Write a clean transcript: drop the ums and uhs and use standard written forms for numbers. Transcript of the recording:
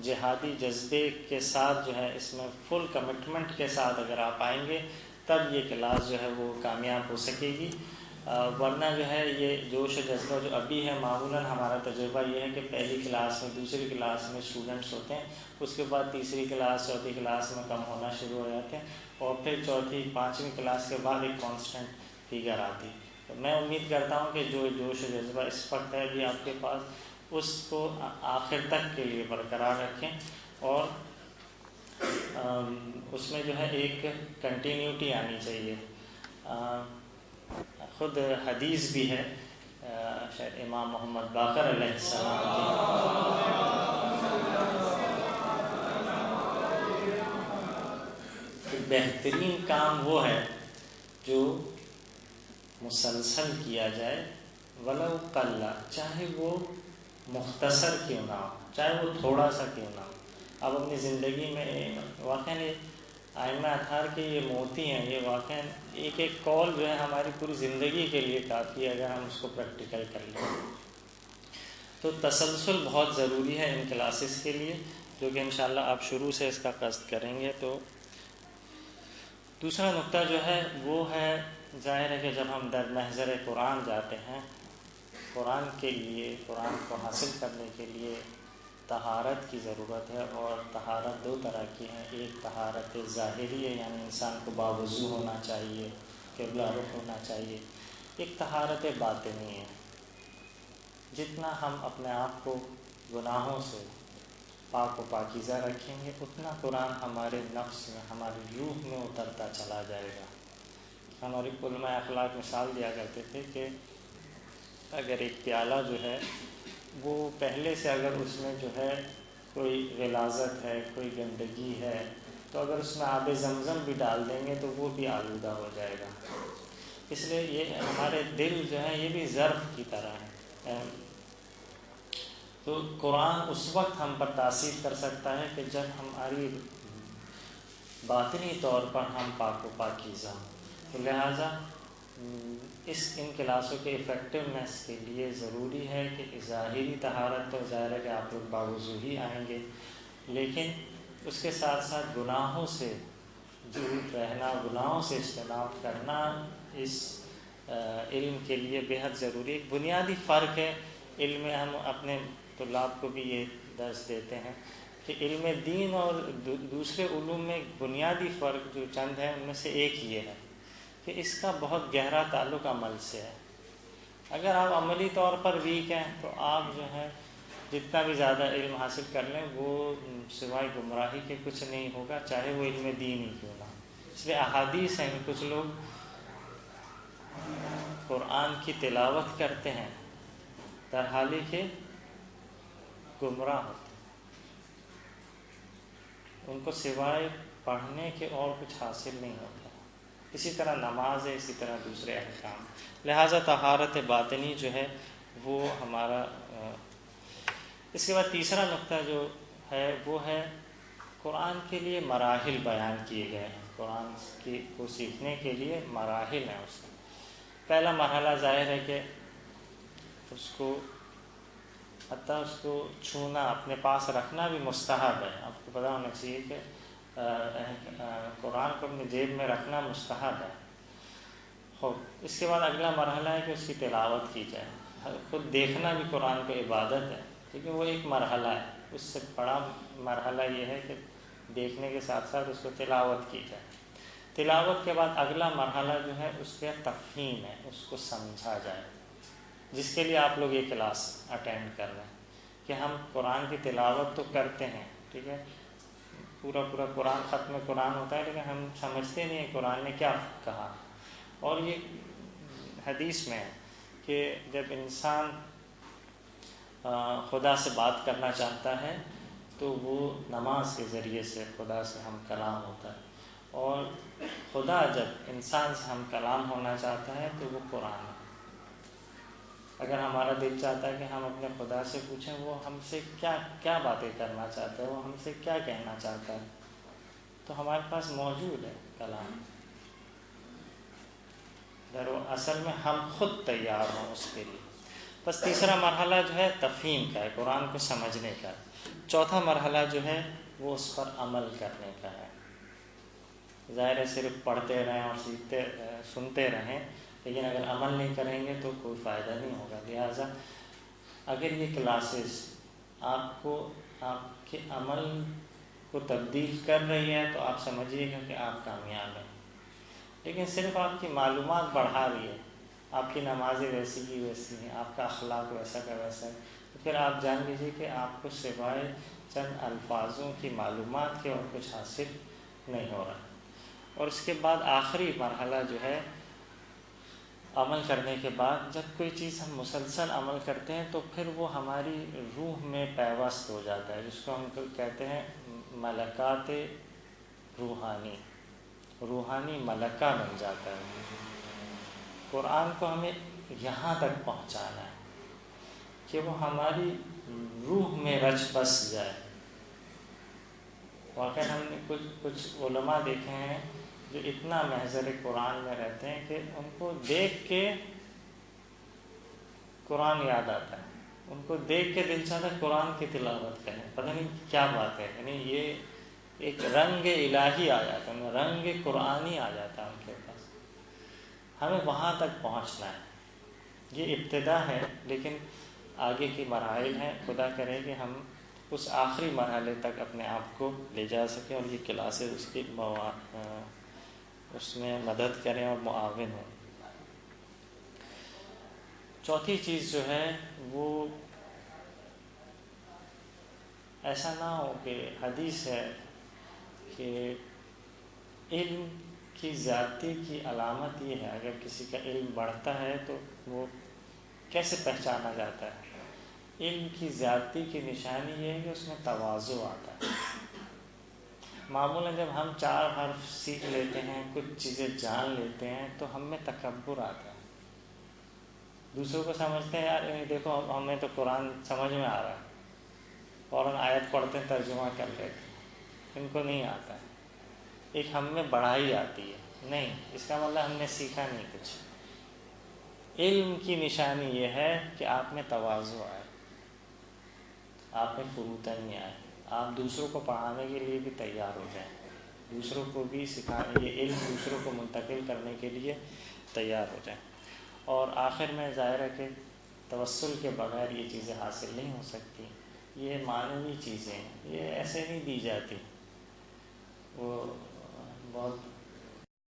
جہادی جذبے کے ساتھ جو ہے اس میں فل کمٹمنٹ کے ساتھ اگر آپ آئیں گے تب یہ کلاس جو ہے وہ کامیاب ہو سکے گی، ورنہ جو ہے یہ جوش و جذبہ جو ابھی ہے، معمولاً ہمارا تجربہ یہ ہے کہ پہلی کلاس میں دوسری کلاس میں اسٹوڈنٹس ہوتے ہیں، اس کے بعد تیسری کلاس چوتھی کلاس میں کم ہونا شروع ہو جاتے ہیں، اور پھر چوتھی پانچویں کلاس کے بعد ایک کانسٹنٹ فگر آتی. تو میں امید کرتا ہوں کہ جو جوش و جذبہ اس وقت ہے ابھی آپ کے پاس، اس کو آخر تک کے لیے برقرار رکھیں، اور اس میں جو ہے ایک کنٹینیوٹی آنی چاہیے. خود حدیث بھی ہے، شاید امام محمد باقر علیہ السلام کی بہترین کام وہ ہے جو مسلسل کیا جائے، ولو قل، چاہے وہ مختصر کیوں نہ ہو، چاہے وہ تھوڑا سا کیوں نہ ہو. اب اپنی زندگی میں واقعاً ائمہ اطہار کے یہ موتی ہیں، یہ واقعاً ایک ایک قول جو ہے ہماری پوری زندگی کے لیے کافی ہے اگر ہم اس کو پریکٹیکل کر لیں. تو تسلسل بہت ضروری ہے ان کلاسز کے لیے، جو کہ انشاءاللہ آپ شروع سے اس کا قصد کریں گے. تو دوسرا نقطہ جو ہے وہ ہے، ظاہر ہے کہ جب ہم در محضر قرآن جاتے ہیں، قرآن کے لیے، قرآن کو حاصل کرنے کے لیے طہارت کی ضرورت ہے، اور طہارت دو طرح کی ہیں. ایک طہارت ظاہری ہے، یعنی انسان کو باوضو ہونا چاہیے، قبلہ رخ ہونا چاہیے. ایک طہارت باطنی ہے، جتنا ہم اپنے آپ کو گناہوں سے پاک و پاکیزہ رکھیں گے اتنا قرآن ہمارے نفس میں، ہماری روح میں اترتا چلا جائے گا. ہماری علماء اخلاق مثال دیا کرتے تھے کہ اگر ایک پیالہ جو ہے وہ پہلے سے اگر اس میں جو ہے کوئی غلاظت ہے، کوئی گندگی ہے، تو اگر اس میں آب زمزم بھی ڈال دیں گے تو وہ بھی آلودہ ہو جائے گا. اس لیے یہ ہمارے دل جو ہے یہ بھی ظرف کی طرح ہے. تو قرآن اس وقت ہم پر تاثیر کر سکتا ہے کہ جب ہماری باطنی طور پر ہم پاک و پاکیزہ ہوں. تو لہٰذا ان کلاسوں کے افیکٹونیس کے لیے ضروری ہے کہ ظاہری طہارت تو ظاہر ہے کہ آپ لوگ باوضو ہی آئیں گے، لیکن اس کے ساتھ ساتھ گناہوں سے دور رہنا، گناہوں سے اجتناب کرنا اس علم کے لیے بیحد ضروری. ایک بنیادی فرق ہے علم میں، ہم اپنے طلاب کو بھی یہ درس دیتے ہیں کہ علم دین اور دوسرے علوم میں بنیادی فرق جو چند ہے ان میں سے ایک یہ ہے کہ اس کا بہت گہرا تعلق عمل سے ہے. اگر آپ عملی طور پر ویک ہیں تو آپ جو ہے جتنا بھی زیادہ علم حاصل کر لیں وہ سوائے گمراہی کے کچھ نہیں ہوگا، چاہے وہ علم دین ہی کیوں نہ ہو. اس لیے احادیث ہیں، کچھ لوگ قرآن کی تلاوت کرتے ہیں در حالی کہ گمراہ ہوتے ہیں، ان کو سوائے پڑھنے کے اور کچھ حاصل نہیں ہوتا. اسی طرح نماز ہے، اسی طرح دوسرے احکام. لہٰذا طہارت باطنی جو ہے وہ ہمارا. اس کے بعد تیسرا نقطہ جو ہے وہ ہے قرآن کے لیے مراحل بیان کیے گئے ہیں. قرآن کو سیکھنے کے لیے مراحل ہیں. اس میں پہلا مرحلہ ظاہر ہے کہ اس کو حتیٰ اس کو چھونا، اپنے پاس رکھنا بھی مستحب ہے. آپ کو پتہ ہونا چاہیے کہ قرآن کو اپنی جیب میں رکھنا مستحب ہے. اس کے بعد اگلا مرحلہ ہے کہ اس کی تلاوت کی جائے. خود دیکھنا بھی قرآن کو عبادت ہے، لیکن وہ ایک مرحلہ ہے. اس سے بڑا مرحلہ یہ ہے کہ دیکھنے کے ساتھ ساتھ اس کو تلاوت کی جائے. تلاوت کے بعد اگلا مرحلہ جو ہے اس کا تفہیم ہے، اس کو سمجھا جائے، جس کے لیے آپ لوگ یہ کلاس اٹینڈ کر رہے ہیں کہ ہم قرآن کی تلاوت تو کرتے ہیں، ٹھیک ہے، پورا قرآن ختم قرآن ہوتا ہے، لیکن ہم سمجھتے نہیں ہیں قرآن نے کیا کہا. اور یہ حدیث میں ہے کہ جب انسان خدا سے بات کرنا چاہتا ہے تو وہ نماز کے ذریعے سے خدا سے ہم کلام ہوتا ہے، اور خدا جب انسان سے ہم کلام ہونا چاہتا ہے تو وہ قرآن ہے. اگر ہمارا دل چاہتا ہے کہ ہم اپنے خدا سے پوچھیں وہ ہم سے کیا باتیں کرنا چاہتا ہے، وہ ہم سے کیا کہنا چاہتا ہے، تو ہمارے پاس موجود ہے کلام. اصل میں ہم خود تیار ہوں اس کے لیے. بس تیسرا مرحلہ جو ہے تفہیم کا ہے، قرآن کو سمجھنے کا. چوتھا مرحلہ جو ہے وہ اس پر عمل کرنے کا ہے۔ ظاہر ہے صرف پڑھتے رہیں اور سنتے رہیں، لیکن اگر عمل نہیں کریں گے تو کوئی فائدہ نہیں ہوگا۔ لہٰذا اگر یہ کلاسز آپ کے عمل کو تبدیل کر رہی ہے تو آپ سمجھیے گا کہ آپ کامیاب ہیں۔ لیکن صرف آپ کی معلومات بڑھا رہی ہے، آپ کی نمازیں ویسی کی ویسی ہیں، آپ کا اخلاق ویسا کا ویسا ہے، تو پھر آپ جان لیجیے کہ آپ کو سوائے چند الفاظوں کی معلومات کے اور کچھ حاصل نہیں ہو رہا۔ اور اس کے بعد آخری مرحلہ جو ہے عمل کرنے کے بعد، جب کوئی چیز ہم مسلسل عمل کرتے ہیں تو پھر وہ ہماری روح میں پیوست ہو جاتا ہے، جس کو ہم کہتے ہیں ملکات روحانی ملکہ بن جاتا ہے۔ قرآن کو ہمیں یہاں تک پہنچانا ہے کہ وہ ہماری روح میں رچ بس جائے۔ واقعی ہم نے کچھ علماء دیکھے ہیں جو اتنا محضر قرآن میں رہتے ہیں کہ ان کو دیکھ کے قرآن یاد آتا ہے، ان کو دیکھ کے دل چاہتا ہے قرآن کی تلاوت کریں، پتہ نہیں کیا بات ہے، یعنی یہ ایک رنگ الہی آ جاتا ہے، رنگ قرآنی آ جاتا ہے ان کے پاس۔ ہمیں وہاں تک پہنچنا ہے، یہ ابتدا ہے، لیکن آگے کی مراحل ہیں۔ خدا کرے کہ ہم اس آخری مرحلے تک اپنے آپ کو لے جا سکیں اور یہ کلاسز اس میں مدد کریں اور معاون ہوں۔ چوتھی چیز جو ہے وہ ایسا نہ ہو کہ حدیث ہے کہ علم کی زیادتی کی علامت یہ ہے، اگر کسی کا علم بڑھتا ہے تو وہ کیسے پہچانا جاتا ہے؟ علم کی زیادتی کی نشانی یہ ہے کہ اس میں تواضع آتا ہے۔ معمولاً جب ہم 4 حرف سیکھ لیتے ہیں، کچھ چیزیں جان لیتے ہیں تو ہم میں تکبر آتا ہے، دوسروں کو سمجھتے ہیں یار دیکھو ہمیں تو قرآن سمجھ میں آ رہا ہے، فوراً آیت پڑھتے ہیں ترجمہ کر لیتے ہیں، ان کو نہیں آتا ہے۔ ایک ہم میں بڑھائی آتی ہے، نہیں اس کا مطلب ہم نے سیکھا نہیں کچھ۔ علم کی نشانی یہ ہے کہ آپ میں تواضع آئے، آپ میں فروتنی آئے، آپ دوسروں کو پڑھانے کے لیے بھی تیار ہو جائیں، دوسروں کو بھی سکھانے، یہ علم دوسروں کو منتقل کرنے کے لیے تیار ہو جائیں۔ اور آخر میں ظاہر ہے کہ توسل کے بغیر یہ چیزیں حاصل نہیں ہو سکتی، یہ معنوی چیزیں ہیں، یہ ایسے نہیں دی جاتی۔ وہ بہت